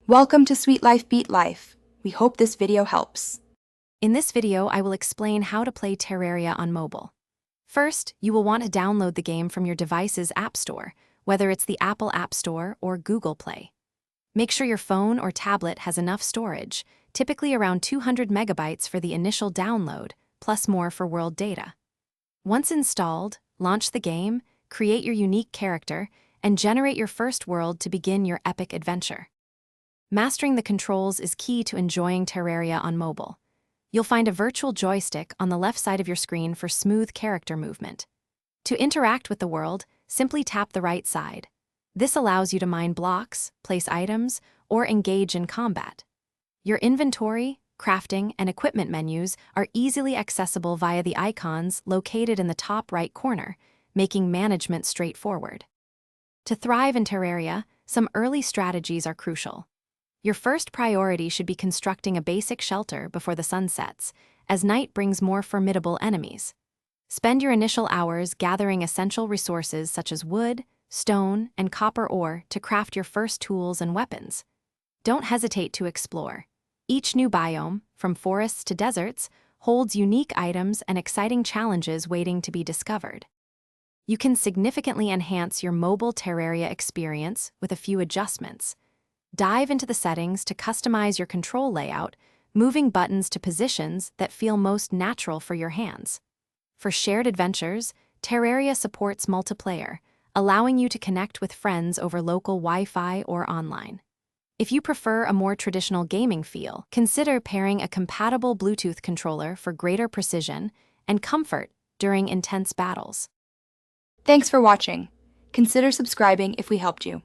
Welcome to Sweet Life Beat Life. We hope this video helps. In this video, I will explain how to play Terraria on mobile. First, you will want to download the game from your device's App Store, whether it's the Apple App Store or Google Play. Make sure your phone or tablet has enough storage, typically around 200 megabytes for the initial download, plus more for world data. Once installed, launch the game, create your unique character, and generate your first world to begin your epic adventure. Mastering the controls is key to enjoying Terraria on mobile. You'll find a virtual joystick on the left side of your screen for smooth character movement. To interact with the world, simply tap the right side. This allows you to mine blocks, place items, or engage in combat. Your inventory, crafting, and equipment menus are easily accessible via the icons located in the top right corner, making management straightforward. To thrive in Terraria, some early strategies are crucial. Your first priority should be constructing a basic shelter before the sun sets, as night brings more formidable enemies. Spend your initial hours gathering essential resources such as wood, stone, and copper ore to craft your first tools and weapons. Don't hesitate to explore. Each new biome, from forests to deserts, holds unique items and exciting challenges waiting to be discovered. You can significantly enhance your mobile Terraria experience with a few adjustments. Dive into the settings to customize your control layout, moving buttons to positions that feel most natural for your hands. For shared adventures, Terraria supports multiplayer, allowing you to connect with friends over local Wi-Fi or online. If you prefer a more traditional gaming feel, consider pairing a compatible Bluetooth controller for greater precision and comfort during intense battles. Thanks for watching. Consider subscribing if we helped you.